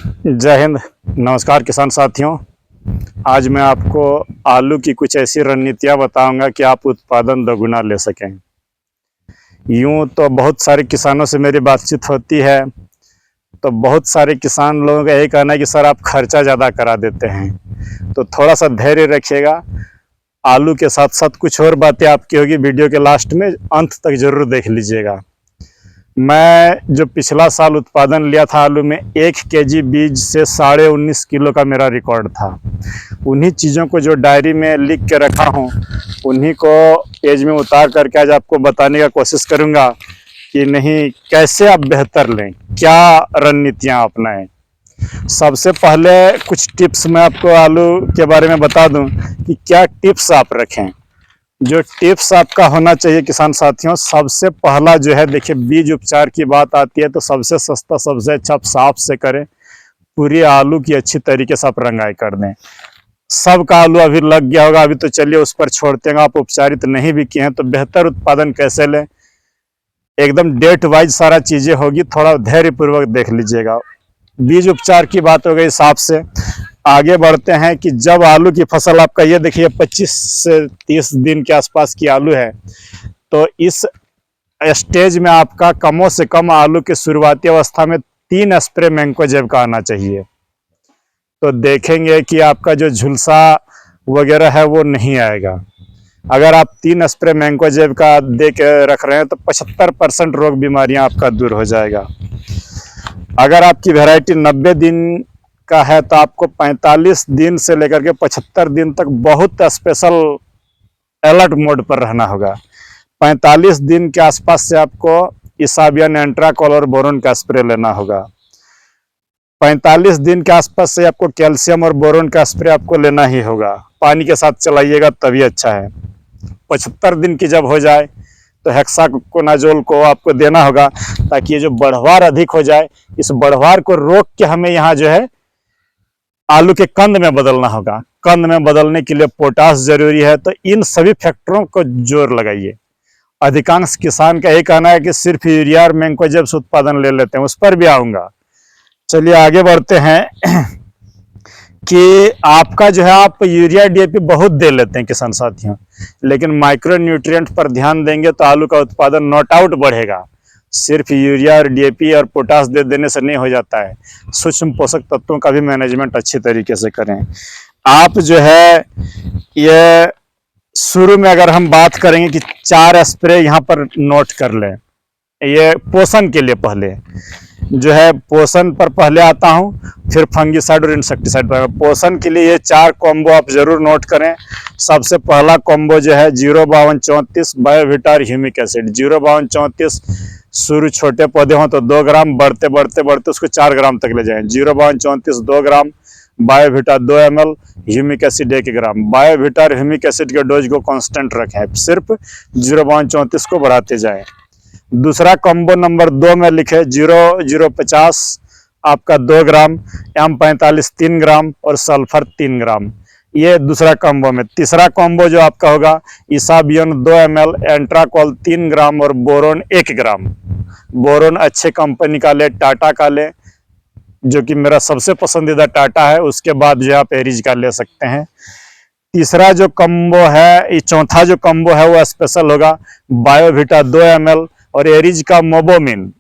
जय हिंद। नमस्कार किसान साथियों। आज मैं आपको आलू की कुछ ऐसी रणनीतियाँ बताऊंगा कि आप उत्पादन दोगुना ले सकें। यूं तो बहुत सारे किसानों से मेरी बातचीत होती है, तो बहुत सारे किसान लोगों का यही कहना है कि सर आप खर्चा ज़्यादा करा देते हैं। तो थोड़ा सा धैर्य रखिएगा। आलू के साथ साथ कुछ और बातें आपकी होगी, वीडियो के लास्ट में अंत तक ज़रूर देख लीजिएगा। मैं जो पिछला साल उत्पादन लिया था आलू में, 1 केजी बीज से 19.5 किलो का मेरा रिकॉर्ड था। उन्हीं चीज़ों को जो डायरी में लिख के रखा हूँ, उन्हीं को पेज में उतार करके आज आपको बताने का कोशिश करूँगा कि नहीं कैसे आप बेहतर लें, क्या रणनीतियाँ अपनाएं। सबसे पहले कुछ टिप्स मैं आपको आलू के बारे में बता दूं कि क्या टिप्स आप रखें। जो टिप्स आपका होना चाहिए किसान साथियों, सबसे पहला जो है, देखिए बीज उपचार की बात आती है तो सबसे सस्ता सबसे अच्छा आप साफ से करें। पूरी आलू की अच्छी तरीके से आप रंगाई कर दें। सबका आलू अभी लग गया होगा, अभी तो चलिए उस पर छोड़ते हैं। आप उपचारित नहीं भी किए हैं तो बेहतर उत्पादन कैसे लें, एकदम डेट वाइज सारा चीजें होगी, थोड़ा धैर्य पूर्वक देख लीजिएगा। बीज उपचार की बात हो गई साफ से। आगे बढ़ते हैं कि जब आलू की फसल आपका, ये देखिए 25 से 30 दिन के आसपास की आलू है, तो इस स्टेज में आपका कमों से कम आलू के शुरुआती अवस्था में 3 स्प्रे मैंकोजेब का आना चाहिए। तो देखेंगे कि आपका जो झुलसा वगैरह है वो नहीं आएगा। अगर आप 3 स्प्रे मैंकोजेब का दे के रख रहे हैं तो 75% रोग बीमारियां आपका दूर हो जाएगा। अगर आपकी वैरायटी 90 दिन का है तो आपको 45 दिन से लेकर के 75 दिन तक बहुत स्पेशल अलर्ट मोड पर रहना होगा। 45 दिन के आसपास से आपको इसाबियन, एंट्राकॉल और बोरोन का स्प्रे लेना होगा। 45 दिन के आसपास से आपको कैल्शियम और बोरोन का स्प्रे आपको लेना ही होगा। पानी के साथ चलाइएगा तभी अच्छा है। 75 दिन की जब हो जाए तो हेक्साकोनाजोल को आपको देना होगा, ताकि ये जो बढ़वार अधिक हो जाए, इस बढ़वार को रोक के हमें यहाँ जो है आलू के कंद में बदलना होगा। कंद में बदलने के लिए पोटास जरूरी है। तो इन सभी फैक्टरों को जोर लगाइए। अधिकांश किसान का यही कहना है कि सिर्फ यूरिया और मैंकोजेब से उत्पादन ले लेते हैं, उस पर भी आऊंगा। चलिए आगे बढ़ते हैं कि आपका जो है, आप यूरिया डीएपी बहुत दे लेते हैं किसान साथियों, लेकिन माइक्रो न्यूट्रिएंट पर ध्यान देंगे तो आलू का उत्पादन नॉट आउट बढ़ेगा। सिर्फ यूरिया और डीएपी और पोटास दे देने से नहीं हो जाता है। सूक्ष्म पोषक तत्वों का भी मैनेजमेंट अच्छी तरीके से करें। आप जो है, ये शुरू में अगर हम बात करेंगे कि 4 स्प्रे यहाँ पर नोट कर लें। ये पोषण के लिए पहले जो है, पोषण पर पहले आता हूँ, फिर फंगिसाइड और इंसेक्टिसाइड पर। पोषण के लिए ये 4 कॉम्बो आप जरूर नोट करें। सबसे पहला कॉम्बो जो है 05234 बायोविटा और ह्यूमिक एसिड। 05234 शुरू छोटे पौधे हों तो 2 ग्राम, बढ़ते बढ़ते बढ़ते उसको 4 ग्राम तक ले जाएं। 05234 2 ग्राम, बायोविटा 2 ml, ह्यूमिक एसिड 1 ग्राम। बायोविटा और ह्यूमिक एसिड के डोज को कांस्टेंट रखें, सिर्फ 05234 को बढ़ाते जाएं। दूसरा कॉम्बो नंबर 2 में लिखे 0050 आपका 2 ग्राम, M45 3 ग्राम और सल्फर 3 ग्राम। ये दूसरा कॉम्बो में। तीसरा कॉम्बो जो आपका होगा, इसाबियन 2 ml, एंट्राकॉल 3 ग्राम और बोरोन 1 ग्राम। बोरोन अच्छे कंपनी का ले, टाटा का ले, जो कि मेरा सबसे पसंदीदा टाटा है। उसके बाद जो आप एरिज का ले सकते हैं। तीसरा जो कॉम्बो है, चौथा जो कॉम्बो है वो स्पेशल होगा, बायोविटा 2 ml और एरिज का मोबोमिन।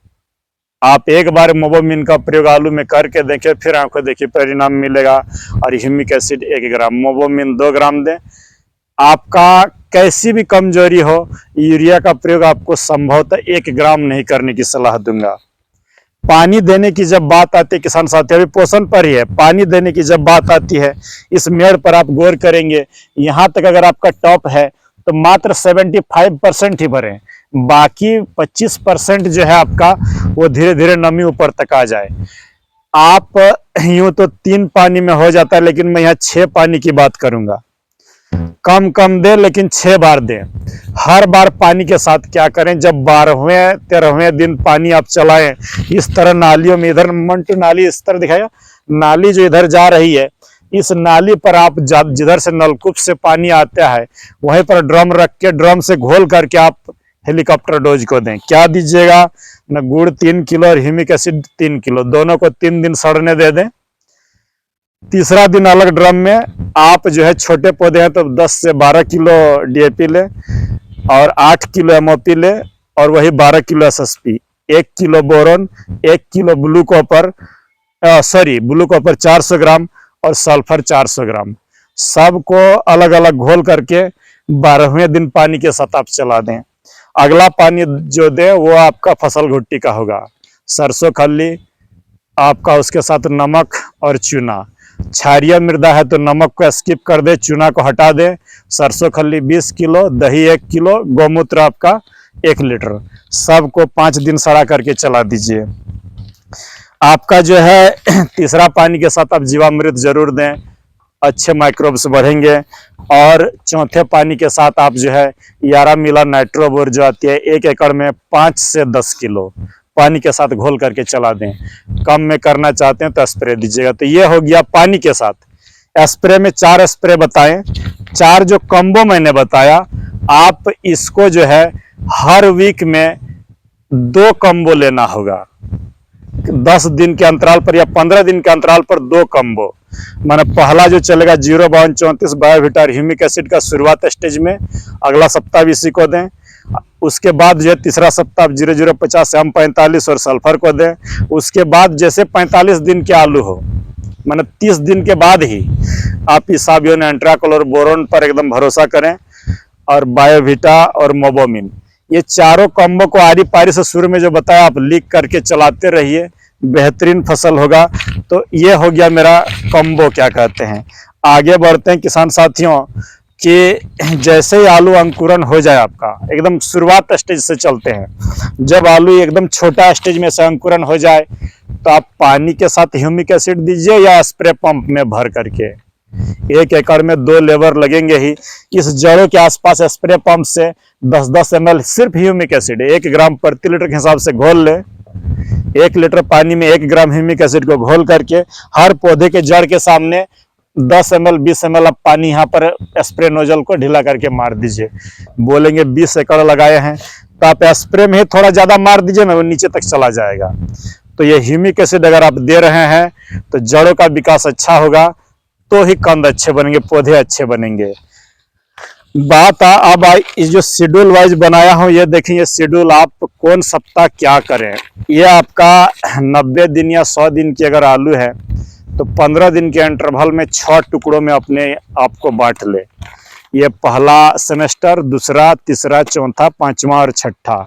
आप एक बार मोबोमिन का प्रयोग आलू में करके देखें, फिर आपको देखिए परिणाम मिलेगा। और ह्यूमिक एसिड 1 ग्राम, मोबोमिन 2 ग्राम दें। आपका कैसी भी कमजोरी हो, यूरिया का प्रयोग आपको संभवतः 1 ग्राम नहीं करने की सलाह दूंगा। पानी देने की जब बात आती है किसान साथी, अभी पोषण पर ही है, पानी देने की जब बात आती है, इस मेड़ पर आप गौर करेंगे, यहाँ तक अगर आपका टॉप है तो मात्र 75% ही भरें। बाकी 25% जो है आपका, वो धीरे धीरे नमी ऊपर तक आ जाए। आप यूं तो 3 पानी में हो जाता है, लेकिन मैं यहाँ 6 पानी की बात करूंगा। कम कम दे, लेकिन 6 बार दें। हर बार पानी के साथ क्या करें, जब 12वें 13वें दिन पानी आप चलाएं, इस तरह नालियों में, इधर मंटू नाली इस तरह दिखाया, नाली जो इधर जा रही है, इस नाली पर आप जिधर से नलकूप से पानी आता है, वहीं पर ड्रम रख के, ड्रम से घोल करके आप हेलीकॉप्टर डोज को दें। क्या दीजिएगा, ना गुड़ 3 किलो और ह्यूमिक एसिड 3 किलो, दोनों को 3 दिन सड़ने दे दें। तीसरा दिन अलग ड्रम में आप जो है छोटे पौधे हैं तो 10 से 12 किलो डीएपी ले और 8 किलो एमओपी ले और वही 12 kilo SSP, 1 kilo boron, 1 kilo blue copper 400 ग्राम और सल्फर 400 ग्राम, सबको अलग अलग घोल करके 12वें दिन पानी के साथ आप चला दें। अगला पानी जो दे वो आपका फसल घुट्टी का होगा, सरसों खल्ली आपका, उसके साथ नमक और चूना। क्षारीय मृदा है तो नमक को स्किप कर दे, चूना को हटा दे। सरसों खल्ली 20 किलो, दही 1 किलो, गौमूत्र आपका 1 लीटर, सबको 5 दिन सड़ा करके चला दीजिए। आपका जो है तीसरा पानी के साथ आप जीवामृत जरूर दें, अच्छे माइक्रोब्स बढ़ेंगे। और चौथे पानी के साथ आप जो है 11 मिला नाइट्रोबोर जो आती है 1 एकड़ में 5 से 10 किलो पानी के साथ घोल करके चला दें। कम में करना चाहते हैं तो स्प्रे दीजिएगा। तो ये हो गया पानी के साथ। स्प्रे में 4 स्प्रे बताएं, 4 जो कॉम्बो मैंने बताया, आप इसको जो है हर वीक में 2 कॉम्बो लेना होगा। 10 दिन के अंतराल पर या 15 दिन के अंतराल पर 2 कॉम्बो। माने पहला जो चलेगा 05234 बायोविटा ह्यूमिक एसिड का शुरुआत स्टेज में, अगला सप्ताह भी इसी को दें। उसके बाद जो है तीसरा सप्ताह 0050 M45 और सल्फर को दें। उसके बाद जैसे 45 दिन के आलू हो, माने 30 दिन के बाद ही आप इसाबियोन, एंट्राकोल और बोरोन पर एकदम भरोसा करें, और बायोविटा और मोबोमिन, ये चारों कॉम्बो को आरी पारी से शुरू में जो बताया आप लीक करके चलाते रहिए, बेहतरीन फसल होगा। तो ये हो गया मेरा कॉम्बो क्या कहते हैं। आगे बढ़ते हैं किसान साथियों कि जैसे ही आलू अंकुरन हो जाए, आपका एकदम शुरुआत स्टेज से चलते हैं, जब आलू एकदम छोटा स्टेज में से अंकुरन हो जाए तो आप पानी के साथ ह्यूमिक एसिड दीजिए या स्प्रे पंप में भर करके। 1 एकड़ में 2 लेबर लगेंगे ही। इस जड़ों के आसपास स्प्रे पंप से 10-10 ml सिर्फ ह्यूमिक एसिड 1 ग्राम प्रति लीटर के हिसाब से घोल ले। 1 लीटर पानी में 1 ग्राम ह्यूमिक एसिड को घोल करके हर पौधे के जड़ के सामने 10 ml 20 ml आप पानी यहाँ पर स्प्रे नोजल को ढीला करके मार दीजिए। बोलेंगे 20 एकड़ लगाए हैं तो आप स्प्रे में ही थोड़ा ज्यादा मार दीजिए ना, वो नीचे तक चला जाएगा। तो ये ह्यूमिक एसिड अगर आप दे रहे हैं तो जड़ों का विकास अच्छा होगा, तो ही कंद अच्छे बनेंगे, पौधे अच्छे बनेंगे। बात अब इस जो शेड्यूल वाइज बनाया हूं, ये देखें, ये शेड्यूल आप कौन सप्ताह क्या करें। ये आपका 90 दिन या 100 दिन की अगर आलू है तो 15 दिन के इंटरवल में 6 टुकड़ों में अपने आप को बांट ले। ये पहला सेमेस्टर, दूसरा, तीसरा, चौथा, पांचवा और छठा।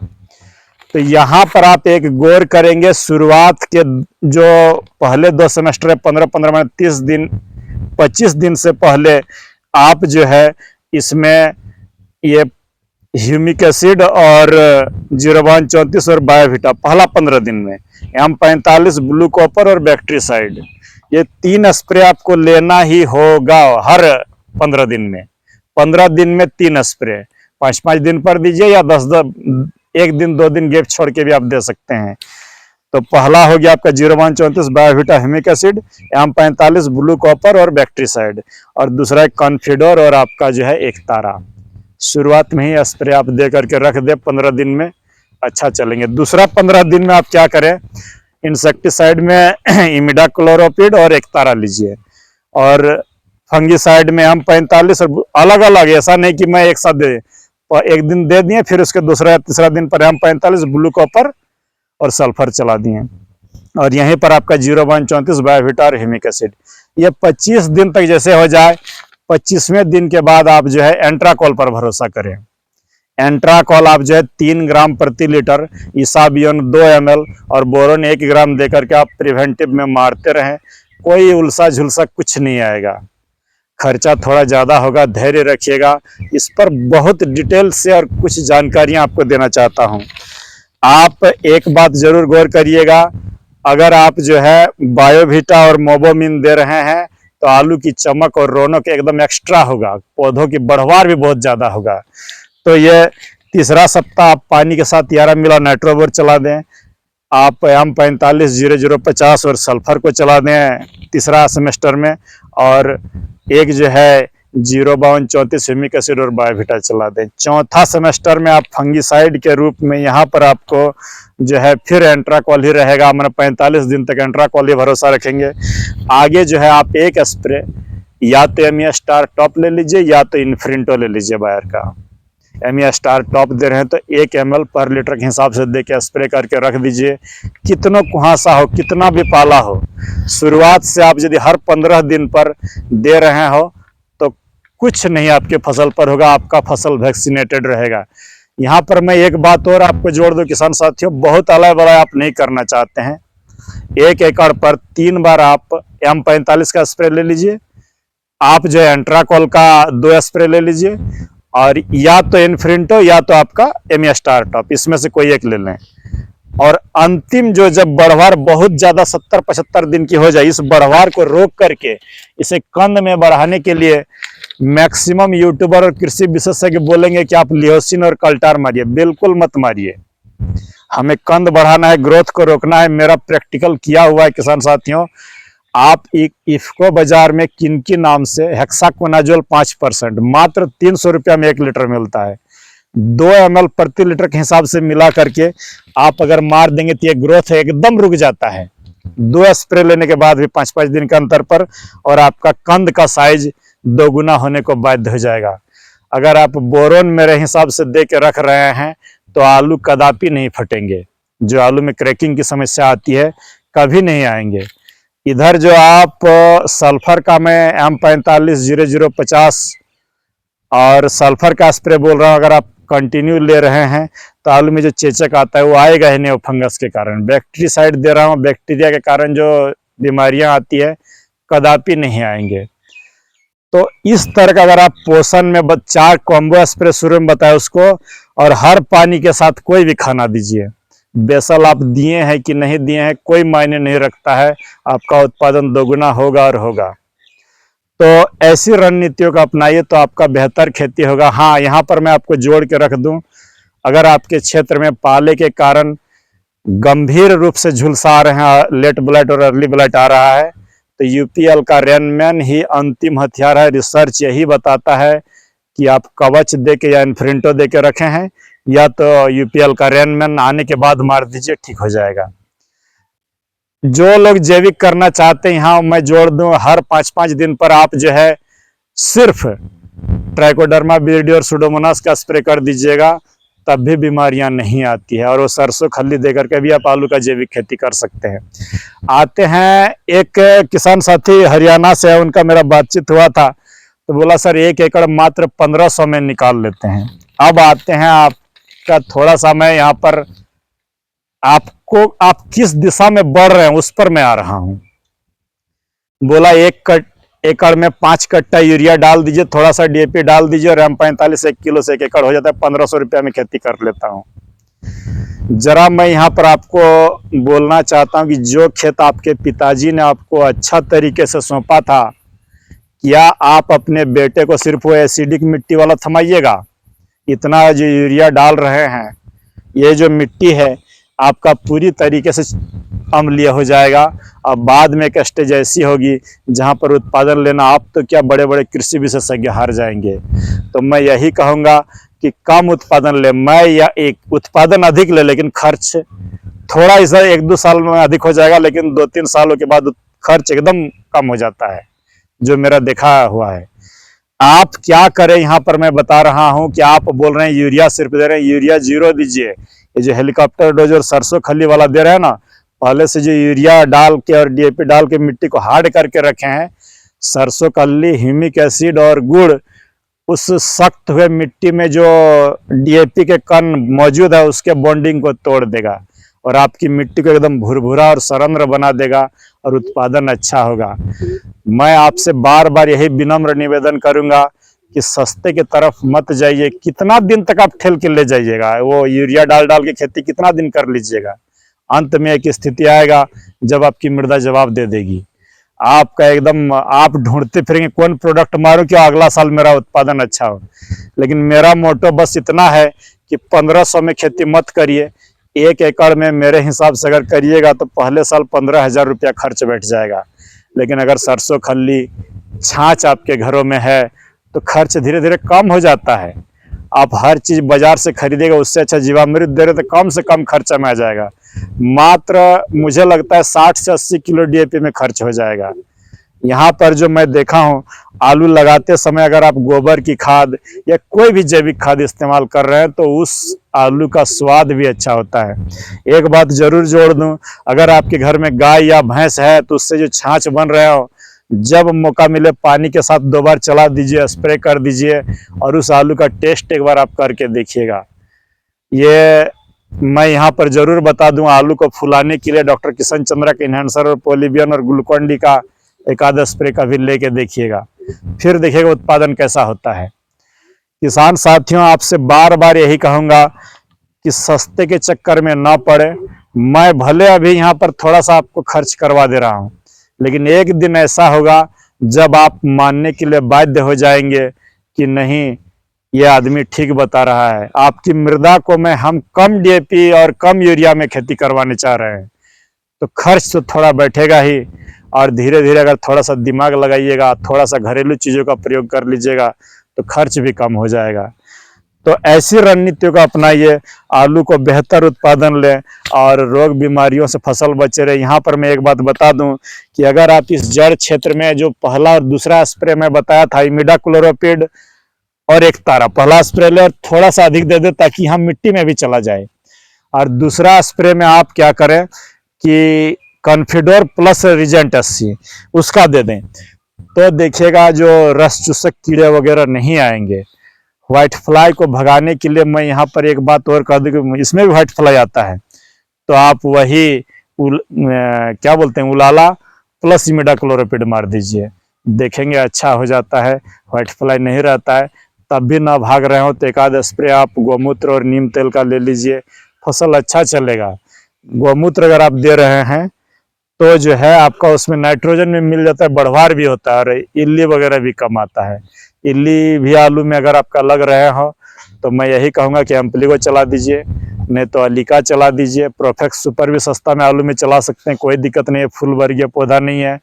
तो यहाँ पर आप एक गौर करेंगे, शुरुआत के जो पहले 2 सेमेस्टर है 15-15 में 30 दिन 25 दिन से पहले आप जो है इसमें ये ह्यूमिक एसिड और 05234 और बायोविटा पहला 15 दिन में, M45, ब्लू कॉपर और बैक्टीसाइड, ये 3 स्प्रे आपको लेना ही होगा हर 15 दिन में। 15 दिन में 3 स्प्रे 5-5 दिन पर दीजिए या 1 दिन 2 दिन गैप छोड़ के भी आप दे सकते हैं। तो पहला हो गया आपका 05234 Biovita humic acid, M45, blue copper और बैक्टीसाइड, और दूसरा है कॉन्फिडोर और आपका जो है एक तारा। शुरुआत में ही स्प्रे आप दे करके रख दे, 15 दिन में अच्छा चलेंगे। दूसरा 15 दिन में आप क्या करें, इंसेक्टिसाइड में इमिडाक्लोरोपिड और एक तारा लीजिए, और फंगिसाइड में M45 और अलग अलग, ऐसा नहीं कि मैं एक साथ दे, एक दिन दे दिए फिर उसके दूसरा तीसरा दिन पर M45, ब्लू कॉपर और सल्फर चला दिए, और यहीं पर आपका 05234 बायोविटा और ह्यूमिक एसिड। ये 25 दिन तक जैसे हो जाए, 25वें दिन के बाद आप जो है एंट्राकोल पर भरोसा करें। एंट्राकोल आप जो है 3 ग्राम प्रति लीटर, इसाबियोन 2 ml और बोरोन 1 ग्राम देकर के आप प्रिवेंटिव में मारते रहें। कोई उल्सा झुलसा कुछ नहीं आएगा, खर्चा थोड़ा ज्यादा होगा, धैर्य रखिएगा। इस पर बहुत डिटेल से और कुछ जानकारियां आपको देना चाहता हूं। आप एक बात जरूर गौर करिएगा, अगर आप जो है बायोविटा और मोबोमिन दे रहे हैं तो आलू की चमक और रौनक एकदम एक्स्ट्रा होगा, पौधों की बढ़वार भी बहुत ज्यादा होगा। तो ये तीसरा सप्ताह आप पानी के साथ 11 मिला नाइट्रोबोर चला दें, आप M45, 0050 और सल्फर को चला दें तीसरा सेमेस्टर में, और एक जो है 05234 ह्यूमिक एसिड और बायोविटा चला दें। चौथा सेमेस्टर में आप फंगिसाइड के रूप में यहाँ पर आपको जो है फिर एंट्राकॉल ही रहेगा, मैंने 45 दिन तक एंट्राकॉल ही भरोसा रखेंगे। आगे जो है आप एक स्प्रे या तो एमिया स्टार टॉप ले लीजिए या तो इन्फ्रिंटो ले लीजिए बायर का। एमिया स्टार टॉप दे रहे हैं तो 1 ml पर लीटर के हिसाब से दे के स्प्रे करके रख दीजिए। कितना कुहासा हो, कितना भी पाला हो, शुरुआत से आप यदि हर 15 दिन पर दे रहे हो तो कुछ नहीं आपके फसल पर होगा, आपका फसल वैक्सीनेटेड रहेगा। यहाँ पर मैं एक बात और आपको जोड़ दूं किसान साथियों, बहुत अलग बड़ा आप नहीं करना चाहते हैं। 1 एकड़ पर 3 बार आप M45 का स्प्रे ले लीजिए, आप जो है एंट्राकॉल का 2 स्प्रे ले लीजिए, और या तो इन्फ्रिंटो या तो आपका एमिया स्टार टॉप, इसमें से कोई एक ले लें। और अंतिम जो जब बढ़वार बहुत ज्यादा 70-75 दिन की हो जाए, इस बढ़वार को रोक करके इसे कंद में बढ़ाने के लिए मैक्सिमम यूट्यूबर और कृषि विशेषज्ञ बोलेंगे कि आप लियोसिन और कल्टार मारिए। बिल्कुल मत मारिए, हमें कंद बढ़ाना है, ग्रोथ को रोकना है। मेरा प्रैक्टिकल किया हुआ है किसान साथियों। आप इफ्को बाजार में किनकी नाम से हेक्साकोनाजोल 5% मात्र 300 रुपया में 1 लीटर मिलता है। 2 ml प्रति लीटर के हिसाब से मिला करके आप अगर मार देंगे तो ये ग्रोथ एकदम रुक जाता है। 2 स्प्रे लेने के बाद भी 5-5 दिन के अंतर पर, और आपका कंद का साइज 2 गुना होने को बाध्य हो जाएगा। अगर आप बोरोन मेरे हिसाब से दे के रख रहे हैं तो आलू कदापि नहीं फटेंगे। जो आलू में क्रैकिंग की समस्या आती है कभी नहीं आएंगे। इधर जो आप सल्फर का मैं M45 0050 और सल्फर का स्प्रे बोल रहा हूँ, अगर आप कंटिन्यू ले रहे हैं तो आलू में जो चेचक आता है वो आएगा ही नहीं, वो फंगस के कारण। बैक्टीरियासाइड दे रहा हूँ, बैक्टीरिया के कारण जो बीमारियां आती है कदापि नहीं आएंगे। तो इस तरह का अगर आप पोषण में 4 कॉम्बो स्प्रे शुरू में बताया उसको, और हर पानी के साथ कोई भी खाना दीजिए। बेसल आप दिए हैं कि नहीं दिए हैं कोई मायने नहीं रखता है, आपका उत्पादन 2 गुना होगा और होगा। तो ऐसी रणनीतियों को अपनाइए तो आपका बेहतर खेती होगा। हाँ, यहाँ पर मैं आपको जोड़ के रख दूं, अगर आपके क्षेत्र में पाले के कारण गंभीर रूप से झुलसा आ रहे हैं, लेट ब्लाइट और अर्ली ब्लाइट आ रहा है, तो यूपीएल का रेनमैन ही अंतिम हथियार है। रिसर्च यही बताता है कि आप कवच दे के या इन्फ्रिंटो दे के रखे हैं, या तो यूपीएल का रेनमैन आने के बाद मार दीजिए, ठीक हो जाएगा। जो लोग जैविक करना चाहते हैं, यहाँ मैं जोड़ दूं, हर 5-5 दिन पर आप जो है सिर्फ ट्राइकोडर्मा विरिडी और सुडोमोनास का स्प्रे कर दीजिएगा, तब भी बीमारियां नहीं आती है। और वो सरसों खल्ली देकर के भी आप आलू का जैविक खेती कर सकते हैं। आते हैं, एक किसान साथी हरियाणा से है, उनका मेरा बातचीत हुआ था तो बोला सर 1 एकड़ मात्र 1500 में निकाल लेते हैं। अब आते हैं आपका थोड़ा सा, मैं यहाँ पर आपको आप किस दिशा में बढ़ रहे हैं उस पर मैं आ रहा हूं। बोला 1 एकड़ में 5 कट्टा यूरिया डाल दीजिए, थोड़ा सा डीएपी डाल दीजिए और M45 1 किलो से 1 एकड़ हो जाता है। 1500 रुपया में खेती कर लेता हूं। जरा मैं यहाँ पर आपको बोलना चाहता हूं कि जो खेत आपके पिताजी ने आपको अच्छा तरीके से सौंपा था, क्या आप अपने बेटे को सिर्फ वो एसिडिक मिट्टी वाला थमाइएगा? इतना जो यूरिया डाल रहे हैं, ये जो मिट्टी है आपका पूरी तरीके से अम्लीय हो जाएगा। अब बाद में एक स्टेज ऐसी होगी जहां पर उत्पादन लेना आप तो क्या बड़े बड़े कृषि विशेषज्ञ हार जाएंगे। तो मैं यही कहूंगा कि कम उत्पादन ले, मैं या एक उत्पादन अधिक ले, लेकिन खर्च थोड़ा इस 1-2 साल में अधिक हो जाएगा, लेकिन 2-3 सालों के बाद खर्च एकदम कम हो जाता है, जो मेरा देखा हुआ है। आप क्या करें, यहाँ पर मैं बता रहा हूं कि आप बोल रहे हैं यूरिया सिर्फ दे रहे हैं, यूरिया 0 दीजिए। ये जो हेलीकॉप्टर डोज और सरसों खली वाला दे रहे हैं ना, पहले से जो यूरिया डाल के और डीएपी डाल के मिट्टी को हार्ड करके रखे हैं, सरसों खली, ह्यूमिक एसिड और गुड़ उस सख्त हुए मिट्टी में जो डीएपी के कण मौजूद है उसके बॉन्डिंग को तोड़ देगा और आपकी मिट्टी को एकदम भुरभुरा और सरंध्र बना देगा और उत्पादन अच्छा होगा। मैं आपसे बार बार यही विनम्र निवेदन करूंगा कि सस्ते की तरफ मत जाइए। कितना दिन तक आप ठेल के ले जाइएगा? वो यूरिया डाल डाल के खेती कितना दिन कर लीजिएगा? अंत में एक स्थिति आएगा जब आपकी मृदा जवाब दे देगी। आपका एकदम आप ढूंढते फिरेंगे कौन प्रोडक्ट मारूं कि अगला साल मेरा उत्पादन अच्छा हो। लेकिन मेरा मोटो बस इतना है कि 1500 में खेती मत करिए। 1 एकड़ में मेरे हिसाब से अगर करिएगा तो पहले साल 15,000 रुपया खर्च बैठ जाएगा। लेकिन अगर सरसों खल्ली छाछ आपके घरों में है तो खर्च धीरे धीरे कम हो जाता है। आप हर चीज बाजार से खरीदेगा, उससे अच्छा जीवामृत दे रहे तो कम से कम खर्चा में आ जाएगा। मात्र मुझे लगता है 60 से 80 किलो डीएपी में खर्च हो जाएगा। यहाँ पर जो मैं देखा हूँ, आलू लगाते समय अगर आप गोबर की खाद या कोई भी जैविक खाद इस्तेमाल कर रहे हैं तो उस आलू का स्वाद भी अच्छा होता है। एक बात जरूर जोड़ दूं, अगर आपके घर में गाय या भैंस है तो उससे जो छाछ बन रहे हो, जब मौका मिले पानी के साथ 2 बार चला दीजिए, स्प्रे कर दीजिए और उस आलू का टेस्ट एक बार आप करके देखिएगा। ये मैं यहाँ पर जरूर बता दूं, आलू को फुलाने के लिए डॉक्टर किशन चंद्रा के इनहेंसर और पोलिबियन और ग्लूकोन डी का एक आधा स्प्रे का भी लेके देखिएगा, फिर देखिएगा उत्पादन कैसा होता है। किसान साथियों, आपसे बार बार यही कहूंगा कि सस्ते के चक्कर में ना पड़े। मैं भले अभी यहाँ पर थोड़ा सा आपको खर्च करवा दे रहा हूँ, लेकिन एक दिन ऐसा होगा जब आप मानने के लिए बाध्य हो जाएंगे कि नहीं, ये आदमी ठीक बता रहा है। आपकी मृदा को हम कम डीएपी और कम यूरिया में खेती करवाने चाह रहे हैं, तो खर्च तो थोड़ा बैठेगा ही, और धीरे धीरे अगर थोड़ा सा दिमाग लगाइएगा, थोड़ा सा घरेलू चीज़ों का प्रयोग कर लीजिएगा तो खर्च भी कम हो जाएगा। तो ऐसी रणनीतियों को अपनाइए, आलू को बेहतर उत्पादन लें और रोग बीमारियों से फसल बचे रहे। यहाँ पर मैं एक बात बता दूं कि अगर आप इस जड़ क्षेत्र में जो पहला और दूसरा स्प्रे मैं बताया था, इमिडाक्लोरोपिड और एक तारा, पहला स्प्रे ले और थोड़ा सा अधिक दे दे ताकि हम मिट्टी में भी चला जाए, और दूसरा स्प्रे में आप क्या करें कि कॉन्फिडोर प्लस रिजेंट 80 उसका दे दें, तो देखिएगा जो रस चूसक कीड़े वगैरह नहीं आएंगे। व्हाइट फ्लाई को भगाने के लिए मैं यहाँ पर एक बात और कह दूं कि इसमें भी व्हाइट फ्लाई आता है, तो आप वही क्या बोलते हैं, उलाला प्लस इमिडाक्लोरोपिड मार दीजिए, देखेंगे अच्छा हो जाता है, व्हाइट फ्लाई नहीं रहता है। तब भी ना भाग रहे हो तो एक आध स्प्रे आप गोमूत्र और नीम तेल का ले लीजिए, फसल अच्छा चलेगा। गोमूत्र अगर आप दे रहे हैं तो जो है आपका उसमें नाइट्रोजन भी मिल जाता है, बढ़वार भी होता है और इल्ली वगैरह भी कम आता है। इल्ली भी आलू में अगर आपका लग रहे हो तो मैं यही कहूँगा कि एम्पलीगो चला दीजिए, नहीं तो अलिका चला दीजिए। प्रोफेक्स सुपर भी सस्ता में आलू में चला सकते हैं, कोई दिक्कत नहीं है, फुल वर्गीय पौधा नहीं है।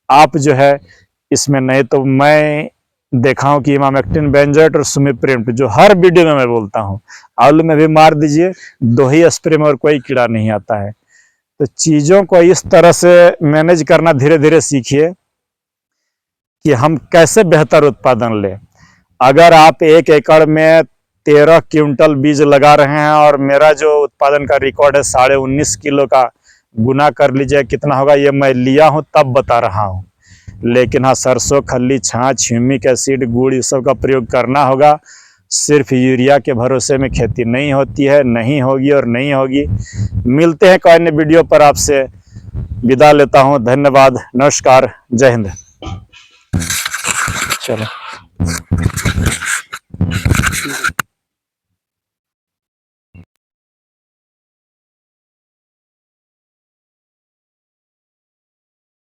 आप जो है इसमें, नहीं तो मैं देखा हूँ कि इमामेक्टिन बेंजोएट और सुमिप्रिंट जो हर वीडियो में मैं बोलता हूँ, आलू में भी मार दीजिए, 2 ही स्प्रे में और कोई कीड़ा नहीं आता है। तो चीज़ों को इस तरह से मैनेज करना धीरे धीरे सीखिए कि हम कैसे बेहतर उत्पादन लें। अगर आप 1 एकड़ में 13 क्विंटल बीज लगा रहे हैं और मेरा जो उत्पादन का रिकॉर्ड है 19.5 किलो का, गुना कर लीजिए कितना होगा, ये मैं लिया हूँ तब बता रहा हूँ। लेकिन हाँ, सरसों खल्ली, छाछ, ह्यूमिक एसिड, गुड़, इस सब का प्रयोग करना होगा। सिर्फ यूरिया के भरोसे में खेती नहीं होती है, नहीं होगी और नहीं होगी। मिलते हैं कोई अन्य वीडियो पर, आपसे विदा लेता हूं। धन्यवाद, नमस्कार, जय हिंद। चलो।